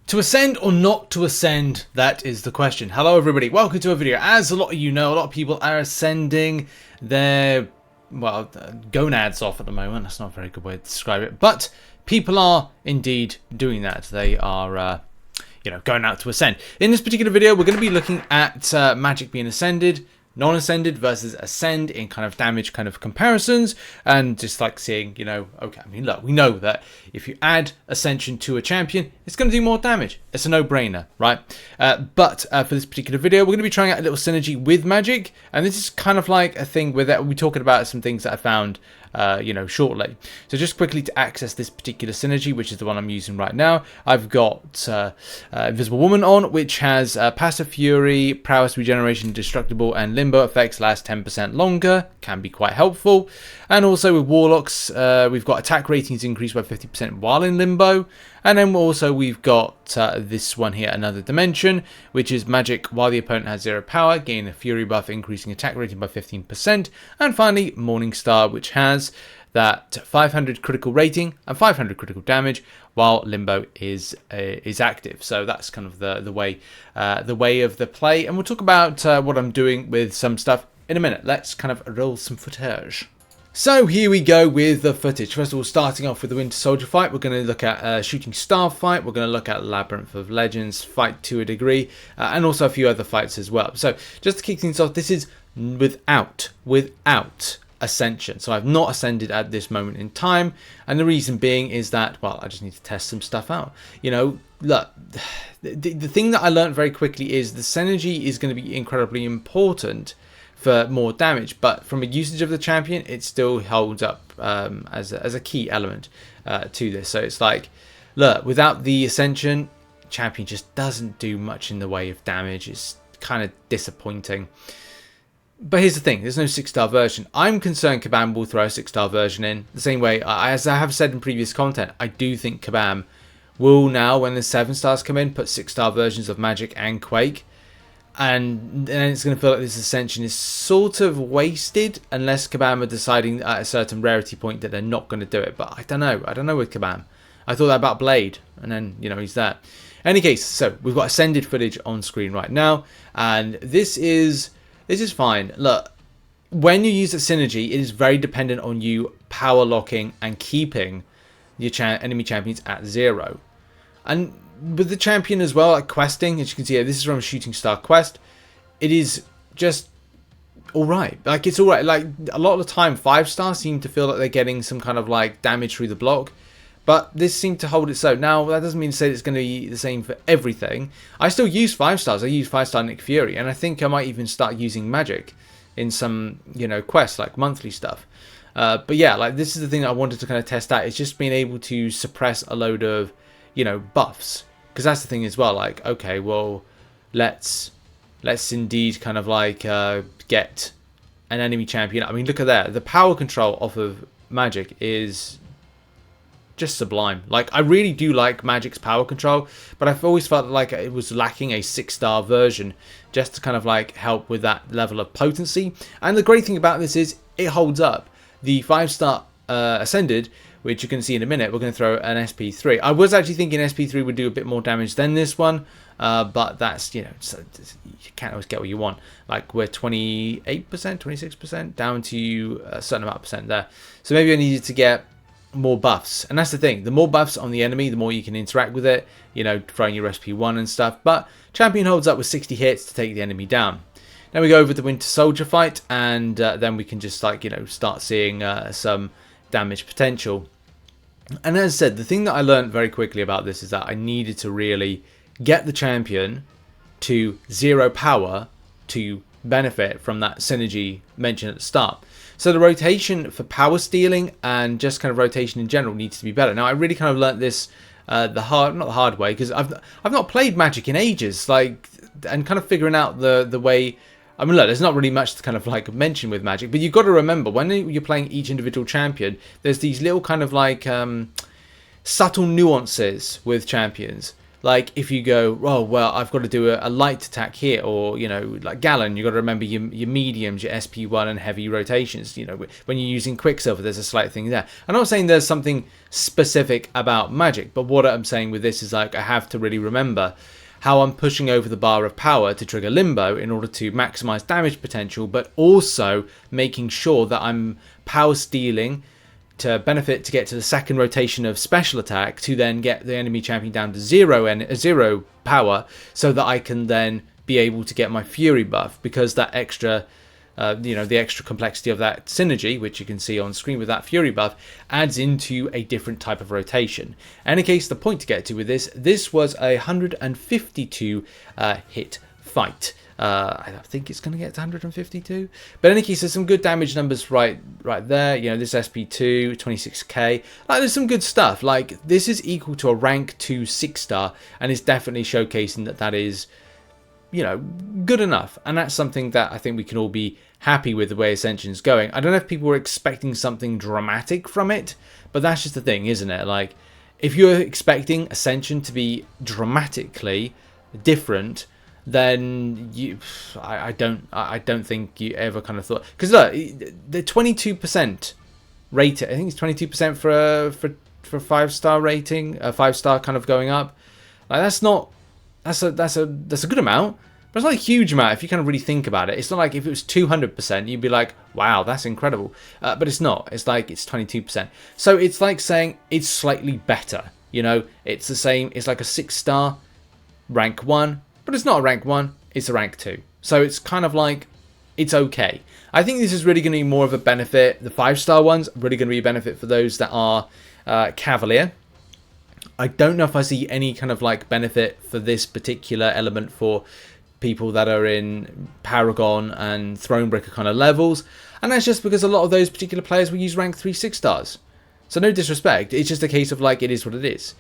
To ascend or not to ascend, that is the question. Hello everybody, welcome to a video. As a lot of you know, a lot of people are ascending their, well, gonads off at the moment. That's not a very good way to describe it. But people are indeed doing that. They are, going out to ascend. In this particular video, we're going to be looking at Magik being ascended, non-ascended versus ascend in kind of damage kind of comparisons, and just like seeing, okay, I mean, look, we know that if you add ascension to a champion, it's going to do more damage. It's a no-brainer, right? But for this particular video, we're going to be trying out a little synergy with Magik, and this is kind of like a thing where we're talking about some things that I found shortly. So just quickly to access this particular synergy, which is the one I'm using right now, I've got Invisible Woman on, which has Passive Fury, Prowess, Regeneration, Destructible, and Limbo effects last 10% longer. Can be quite helpful. And also with Warlocks, we've got attack ratings increased by 50% while in Limbo. And then also we've got this one here, Another Dimension, which is Magik while the opponent has 0 power, gain a Fury buff, increasing attack rating by 15%. And finally, Morningstar, which has that 500 critical rating and 500 critical damage while Limbo is active. So that's kind of the way of the play. And we'll talk about what I'm doing with some stuff in a minute. Let's kind of roll some footage. So here we go with the footage. First of all, starting off with the Winter Soldier fight, we're going to look at Shooting Star fight, we're going to look at Labyrinth of Legends fight to a degree, and also a few other fights as well. So just to kick things off, this is without Ascension. So I've not ascended at this moment in time, and the reason being is that, well, I just need to test some stuff out. Look, the thing that I learned very quickly is the synergy is going to be incredibly important for more damage, but from a usage of the champion, it still holds up as a key element to this. So it's like, look, without the Ascension, champion just doesn't do much in the way of damage. It's kind of disappointing. But here's the thing, there's no 6-star version. I'm concerned Kabam will throw a 6-star version in. The same way, as I have said in previous content, I do think Kabam will now, when the 7 stars come in, put 6-star versions of Magik and Quake. And then it's going to feel like this Ascension is sort of wasted unless Kabam are deciding at a certain rarity point that they're not going to do it. But I don't know with Kabam. I thought that about Blade, and then, he's that. In any case, so we've got ascended footage on screen right now, and this is fine. Look, when you use the synergy, it is very dependent on you power locking and keeping your enemy champions at 0. And with the champion as well, like questing, as you can see here, this is from a Shooting Star quest. It is just alright. Like, it's alright. Like, a lot of the time, 5 stars seem to feel like they're getting some kind of, like, damage through the block. But this seemed to hold its own. Now, that doesn't mean to say it's going to be the same for everything. I still use 5 stars. I use 5-star Nick Fury. And I think I might even start using Magik in some, quests, like monthly stuff. But yeah, like, this is the thing that I wanted to kind of test out. It's just being able to suppress a load of, buffs. Because that's the thing as well, like, okay, well, let's indeed kind of like get an enemy champion. I mean, look at that. The power control off of Magik is just sublime. Like, I really do like Magik's power control, but I've always felt like it was lacking a 6-star version just to kind of like help with that level of potency. And the great thing about this is it holds up. The 5-star Ascended, which you can see in a minute, we're going to throw an SP3. I was actually thinking SP3 would do a bit more damage than this one, but that's, you can't always get what you want. Like, we're 28%, 26%, down to a certain amount of percent there. So maybe I needed to get more buffs. And that's the thing, the more buffs on the enemy, the more you can interact with it, throwing your SP1 and stuff. But champion holds up with 60 hits to take the enemy down. Then we go over the Winter Soldier fight, and then we can just, like, start seeing some damage potential. And as I said, the thing that I learned very quickly about this is that I needed to really get the champion to 0 power to benefit from that synergy mentioned at the start. So the rotation for power stealing and just kind of rotation in general needs to be better. Now, I really kind of learnt this not the hard way, because I've not played Magik in ages, like, and kind of figuring out the way. I mean, look, there's not really much to kind of like mention with Magik, but you've got to remember, when you're playing each individual champion, there's these little kind of like subtle nuances with champions. Like if you go, oh well, I've got to do a light attack here, or you know, like Gallon, you've got to remember your mediums, your SP1 and heavy rotations. You know, when you're using Quicksilver, there's a slight thing there. I'm not saying there's something specific about Magik, but what I'm saying with this is like I have to really remember how I'm pushing over the bar of power to trigger Limbo in order to maximize damage potential, but also making sure that I'm power stealing to benefit to get to the second rotation of special attack to then get the enemy champion down to zero power, so that I can then be able to get my Fury buff, because that extra the extra complexity of that synergy, which you can see on screen with that Fury buff, adds into a different type of rotation. And in case the point to get to with this was a 152 hit fight. I think it's going to get to 152. But in any case, there's some good damage numbers right there. You know, this SP2, 26k. Like, there's some good stuff. Like, this is equal to a rank 2 6-star, and is definitely showcasing that is, you know, good enough. And that's something that I think we can all be happy with the way Ascension's going. I don't know if people were expecting something dramatic from it, but that's just the thing, isn't it? Like, if you're expecting Ascension to be dramatically different, then I don't think you ever kind of thought, because look, the 22% rate, I think it's 22% for a 5-star rating, a 5-star kind of going up. Like, that's a good amount, but it's not a huge amount if you kind of really think about it. It's not like if it was 200%, you'd be like, wow, that's incredible. But it's not. It's like it's 22%. So it's like saying it's slightly better. You know, it's the same. It's like a 6-star, rank 1. But it's not a rank 1, it's a rank 2. So it's kind of like, it's okay. I think this is really going to be more of a benefit. The 5-star ones are really going to be a benefit for those that are Cavalier. I don't know if I see any kind of like benefit for this particular element for people that are in Paragon and Thronebreaker kind of levels. And that's just because a lot of those particular players will use rank 3 6-stars. So no disrespect, it's just a case of like, it is what it is.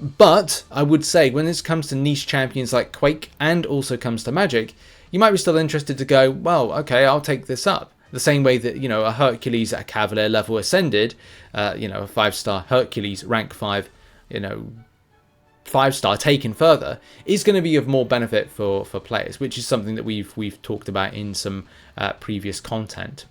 But I would say when this comes to niche champions like Quake, and also comes to Magik, you might be still interested to go, well, okay, I'll take this up. The same way that, you know, a Hercules at a Cavalier level ascended, you know, a 5-star Hercules, rank 5, you know, 5-star taken further, is going to be of more benefit for players, which is something that we've talked about in some previous content.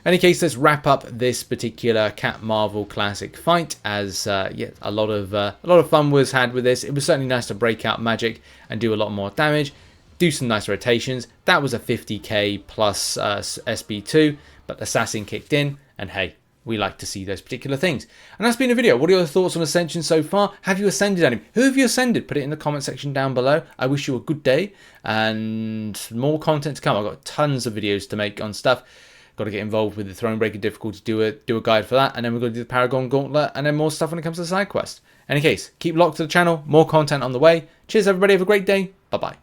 In any case, let's wrap up this particular Cat Marvel Classic fight, as yeah, a lot of fun was had with this. It was certainly nice to break out Magik and do a lot more damage, do some nice rotations. That was a 50k plus SB2, but Assassin kicked in, and hey, we like to see those particular things. And that's been a video. What are your thoughts on Ascension so far? Have you ascended any? Who have you ascended? Put it in the comment section down below. I wish you a good day, and more content to come. I've got tons of videos to make on stuff. Got to get involved with the Thronebreaker difficulty, do a guide for that, and then we're going to do the Paragon Gauntlet, and then more stuff when it comes to the side quest. In any case, keep locked to the channel, more content on the way. Cheers everybody, have a great day, bye bye.